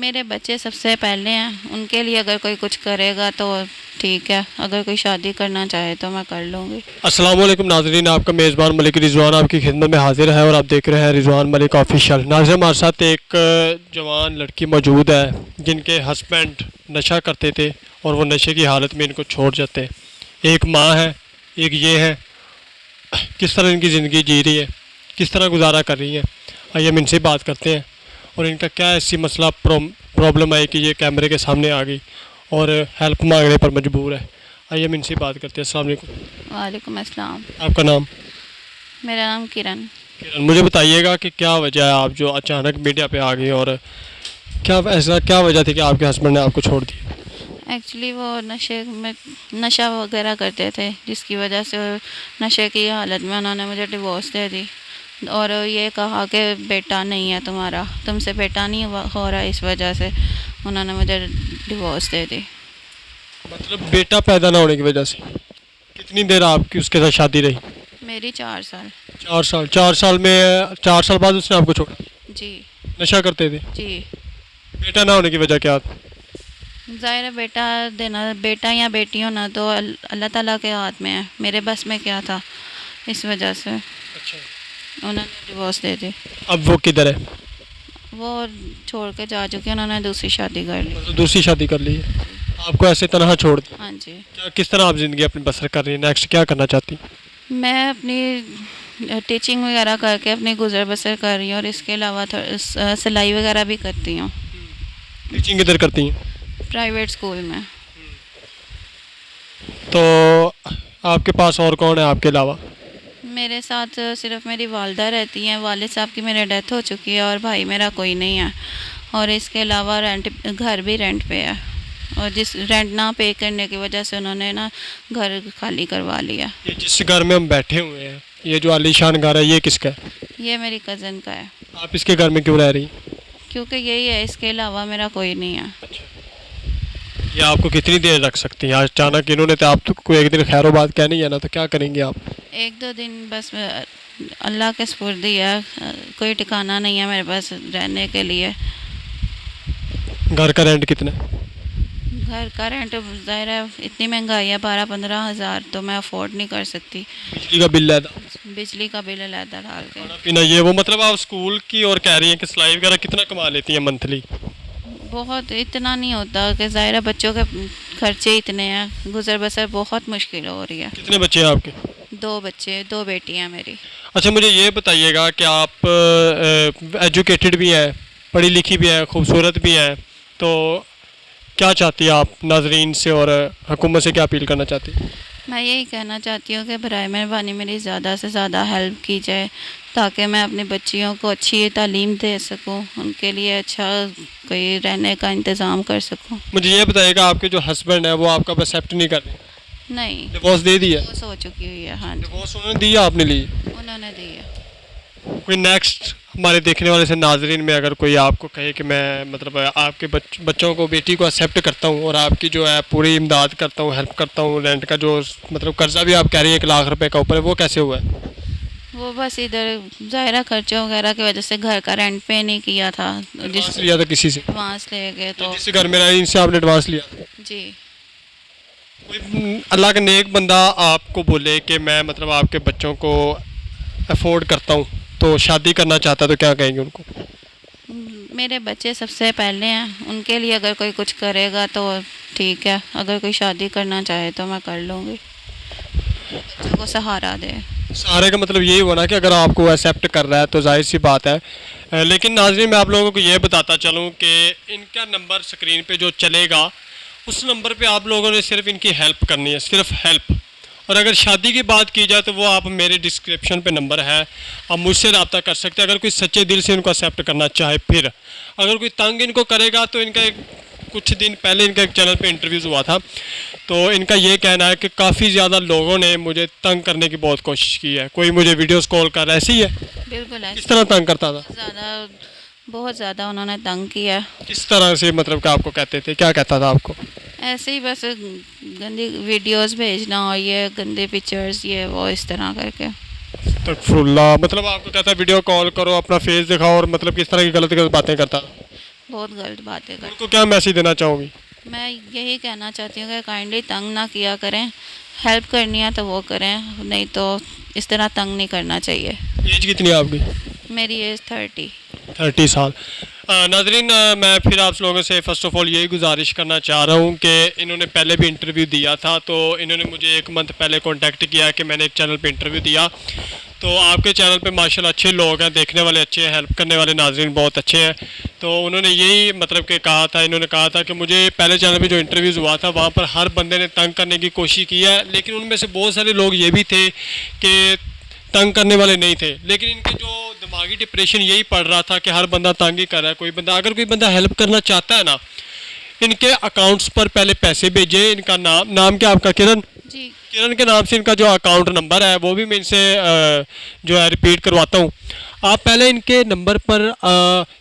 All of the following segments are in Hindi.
मेरे बच्चे सबसे पहले हैं, उनके लिए अगर कोई कुछ करेगा तो ठीक है, अगर कोई शादी करना चाहे तो मैं कर लूँगी। अस्सलाम वालेकुम नाज़रीन, आपका मेज़बान मलिक रिजवान आपकी खिदमत में हाजिर है और आप देख रहे हैं रिजवान मलिक ऑफिशियल। नाज़रीन, हमारे साथ एक जवान लड़की मौजूद है जिनके हस्बैंड नशा करते थे और वो नशे की हालत में इनको छोड़ जाते हैं। एक माँ है, एक ये है। किस तरह इनकी ज़िंदगी जी रही है, किस तरह गुजारा कर रही है, आइए हम इनसे बात करते हैं और इनका क्या ऐसी मसला प्रॉब्लम है कि ये कैमरे के सामने आ गई और हेल्प मांगने पर मजबूर है। आइए हम इनसे बात करते हैं। अस्सलाम वालेकुम। वालेकुम अस्सलाम। आपका नाम? मेरा नाम किरण। किरण, मुझे बताइएगा कि क्या वजह है आप जो अचानक मीडिया पे आ गई और क्या वजह थी कि आपके हस्बैंड ने आपको छोड़ दिया? एक्चुअली वो नशा वगैरह करते थे, जिसकी वजह से नशे की हालत में उन्होंने मुझे डिवोर्स दे दी और ये कहा कि बेटा नहीं है तुम्हारा, तुमसे बेटा नहीं हो रहा, इस वजह से उन्होंने मुझे डिवोर्स दे दी। मतलब बेटा पैदा ना होने की वजह से? कितनी देर आपकी उसके साथ शादी रही? मेरी 4 साल। 4 साल। 4 साल में 4 साल बाद उसने आपको छोड़ा? जी। नशा करते थे? जी। बेटा ना होने की वजह क्या थी? ज़ाहिर है बेटा देना, बेटा या बेटी होना तो अल्लाह ताला के हाथ में है, मेरे बस में क्या था, इस वजह से अच्छा। उन्होंने डिवोर्स दे दी। अब वो किधर है? वो छोड़ के जा चुके, उन्होंने दूसरी शादी कर ली। मतलब दूसरी शादी कर ली है, आपको ऐसे तनहा छोड़ दिया? हाँ जी। क्या किस तरह आप ज़िंदगी अपनी बसर कर रही हैं? नेक्स्ट क्या करना चाहती? मैं अपनी टीचिंग वगैरह करके अपनी गुजर बसर कर रही हूँ और इसके अलावा सिलाई वगैरह भी करती हूँ। टीचिंग किधर करती हैं? प्राइवेट स्कूल में। तो आपके पास और कौन है आपके अलावा? मेरे साथ सिर्फ मेरी वालदा रहती हैं, वालिद साहब की मेरी डेथ हो चुकी है और भाई मेरा कोई नहीं है। और इसके अलावा घर भी रेंट पे है और जिस रेंट ना पे करने की वजह से उन्होंने ना घर खाली करवा लिया। ये जिस घर में हम बैठे हुए हैं, ये जो आलीशान घर है, ये किसका है? ये मेरी कज़न का है। आप इसके घर में क्यों रह रही? क्योंकि यही है, इसके अलावा मेरा कोई नहीं है। ये आपको कितनी देर रख सकती हैं? अचानक इन्होंने तो आपको एक दिन खैरोबाद कहनी है ना, तो क्या करेंगे आप? 1-2 दिन बस अल्लाह के सुपुर्द है, कोई ठिकाना नहीं है मेरे पास रहने के लिए। घर का रेंट कितना है? घर का रेंट ज़ाहिर है इतनी महंगाई है, 12-15 हज़ार तो मैं अफोर्ड नहीं कर सकती। बिजली का बिल है? बिजली का बिल अलहदा डाल के। खाना पीना ये वो, मतलब आप स्कूल की और कह रही हैं कि सिलाई वगैरह कितना कमा लेती हैं मंथली? बहुत इतना नहीं होता कि ज़ाहिर है बच्चों के खर्चे इतने हैं, गुजर बसर बहुत मुश्किल हो रही है। कितने बच्चे हैं आपके? 2 बच्चे, 2 बेटियाँ मेरी। अच्छा, मुझे ये बताइएगा कि आप एजुकेटेड भी हैं, पढ़ी लिखी भी हैं, खूबसूरत भी हैं, तो क्या चाहती हैं आप नाजरीन से और हुकूमत से क्या अपील करना चाहती हैं? मैं यही कहना चाहती हूँ कि बराए मेहरबानी मेरी ज़्यादा से ज़्यादा हेल्प की जाए ताकि मैं अपनी बच्चियों को अच्छी तालीम दे सकूँ, उनके लिए अच्छा कोई रहने का इंतज़ाम कर सकूँ। मुझे ये बताइएगा, आपके जो हस्बैंड है वो आपका एक्सेप्ट नहीं कर रहे? नहीं, डिवोर्स दे दिया? डिवोर्स हो चुकी हुई है। हाँ जी, डिवोर्स उन्होंने दिया आपने ली? उन्होंने दी है। कोई नेक्स्ट हमारे देखने वाले से नाजरीन में अगर कोई आपको कहे कि मैं मतलब आपके बच्चों को, बेटी को एक्सेप्ट करता हूँ और आपकी जो है पूरी इमदाद करता हूँ, हेल्प करता हूँ, रेंट का जो मतलब कर्जा भी आप कह रही हैं 1 लाख रुपए का ऊपर है, वो कैसे हुआ है? वो बस इधर ज़ाहिरा खर्चों वगैरह की वजह से घर का रेंट पे नहीं किया था, एडवांस लिया था किसी से? एडवांस ले गए तो। जिस घर में रहे इनसे आपने एडवांस लिया था? जी। कोई अल्लाह का नेक बंदा आपको बोले कि मैं मतलब आपके बच्चों को अफोर्ड करता हूँ तो शादी करना चाहता है, तो क्या कहेंगे उनको? मेरे बच्चे सबसे पहले हैं, उनके लिए अगर कोई कुछ करेगा तो ठीक है, अगर कोई शादी करना चाहे तो मैं कर लूँगी, बच्चों को सहारा दे। सहारे का मतलब यही हुआ ना कि अगर आपको एक्सेप्ट कर रहा है तो जाहिर सी बात है। लेकिन नाज़रीन, मैं आप लोगों को ये बताता चलूँ कि इनका नंबर स्क्रीन पे जो चलेगा उस नंबर पे आप लोगों ने सिर्फ इनकी हेल्प करनी है, सिर्फ हेल्प। और अगर शादी की बात की जाए तो वो आप मेरे डिस्क्रिप्शन पे नंबर है, आप मुझसे रब्ता कर सकते हैं अगर कोई सच्चे दिल से इनको एक्सेप्ट करना चाहे। फिर अगर कोई तंग इनको करेगा तो इनका कुछ दिन पहले इनका एक चैनल पे इंटरव्यूज़ हुआ था, तो इनका ये कहना है कि काफ़ी ज़्यादा लोगों ने मुझे तंग करने की बहुत कोशिश की है। कोई मुझे वीडियोस कॉल कर रहा है, ऐसी है? बिल्कुल किस ऐसे। तरह तंग करता था? बहुत ज़्यादा उन्होंने तंग किया। किस तरह से, मतलब कि आपको कहते थे, क्या कहता था आपको? ऐसे ही बस गंदी वीडियोस भेजना और ये गंदे पिक्चर्स ये वो इस तरह करके। अस्तगफुरुल्लाह, मतलब आपको कहता है वीडियो कॉल करो, अपना फेस दिखाओ, और मतलब किस तरह की गलत गलत बातें करता? बहुत गलत बातें करते उनको क्या मैसेज देना चाहोगी? हैं। मैं यही कहना चाहती हूँ कि काइंडली तंग ना किया करें, हेल्प करनी है तो वो करें, नहीं तो इस तरह तंग नहीं करना चाहिए। एज कितनी है आपकी? मेरी एज 30। 30 साल। नाजरीन, मैं फिर आप लोगों से फ़र्स्ट ऑफ़ ऑल यही गुजारिश करना चाह रहा हूँ कि इन्होंने पहले भी इंटरव्यू दिया था, तो इन्होंने मुझे 1 मंथ पहले कांटेक्ट किया कि मैंने एक चैनल पे इंटरव्यू दिया। तो आपके चैनल पे माशाल्लाह अच्छे लोग हैं, देखने वाले अच्छे हैं, हेल्प करने वाले नाजरीन बहुत अच्छे हैं। तो उन्होंने यही मतलब कि कहा था, इन्होंने कहा था कि मुझे पहले चैनल पे जो इंटरव्यूज़ हुआ था वहाँ पर हर बंदे ने तंग करने की कोशिश की है, लेकिन उनमें से बहुत सारे लोग ये भी थे कि तंग करने वाले नहीं थे, लेकिन इनके जो दिमागी डिप्रेशन यही पड़ रहा था कि हर बंदा तंग ही कर रहा है। कोई बंदा हेल्प करना चाहता है ना, इनके अकाउंट्स पर पहले पैसे भेजे। इनका नाम क्या आपका? किरण। जी। किरण के नाम से इनका जो अकाउंट नंबर है वो भी मैं इनसे जो है रिपीट करवाता हूँ। आप पहले इनके नंबर पर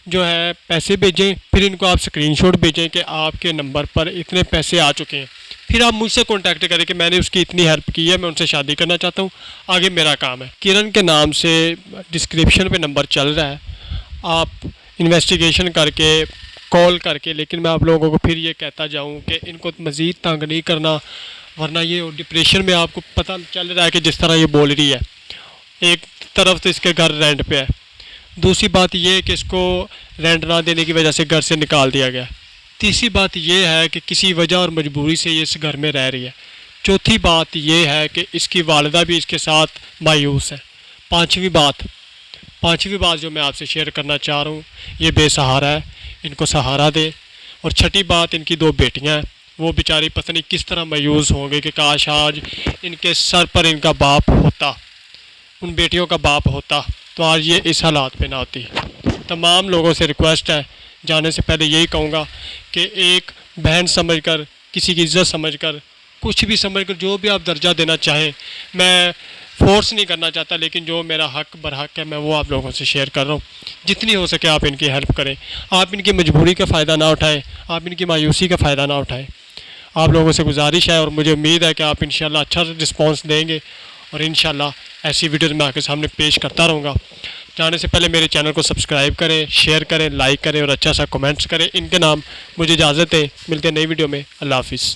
जो है पैसे भेजें, फिर इनको आप स्क्रीनशॉट भेजें कि आपके नंबर पर इतने पैसे आ चुके हैं। फिर आप मुझसे कांटेक्ट करें कि मैंने उसकी इतनी हेल्प की है, मैं उनसे शादी करना चाहता हूँ, आगे मेरा काम है। किरण के नाम से डिस्क्रिप्शन पे नंबर चल रहा है, आप इन्वेस्टिगेशन करके कॉल करके, लेकिन मैं आप लोगों को फिर ये कहता जाऊँ कि इनको मज़ीद तंग नहीं करना, वरना ये डिप्रेशन में आपको पता चल रहा है कि जिस तरह ये बोल रही है। एक तरफ तो इसके घर रेंट पे है, दूसरी बात ये है कि इसको रेंट ना देने की वजह से घर से निकाल दिया गया। तीसरी बात ये है कि किसी वजह और मजबूरी से ये इस घर में रह रही है। चौथी बात ये है कि इसकी वालिदा भी इसके साथ मायूस है। पांचवी बात जो मैं आपसे शेयर करना चाह रहा हूँ, ये बेसहारा है, इनको सहारा दे। और छठी बात, इनकी 2 बेटियाँ हैं, वो बेचारी पता नहीं किस तरह मायूस होंगे कि काश आज इनके सर पर इनका बाप होता, उन बेटियों का बाप होता, तो आज ये इस हालात पे ना होती। तमाम लोगों से रिक्वेस्ट है, जाने से पहले यही कहूँगा कि एक बहन समझकर, किसी की इज़्ज़त समझकर, कुछ भी समझकर, जो भी आप दर्जा देना चाहें, मैं फोर्स नहीं करना चाहता, लेकिन जो मेरा हक बरहक है मैं वो आप लोगों से शेयर कर रहा हूँ। जितनी हो सके आप इनकी हेल्प करें, आप इनकी मजबूरी का फ़ायदा ना उठाएं, आप इनकी मायूसी का फ़ायदा ना उठाएं। आप लोगों से गुजारिश है और मुझे उम्मीद है कि आप इंशाल्लाह अच्छा रिस्पॉन्स देंगे और इंशाल्लाह ऐसी वीडियोज़ मैं आपके सामने पेश करता रहूँगा। जाने से पहले मेरे चैनल को सब्सक्राइब करें, शेयर करें, लाइक करें और अच्छा सा कमेंट्स करें। इनके नाम मुझे इजाज़त है, मिलते हैं नई वीडियो में। अल्लाह हाफिज़।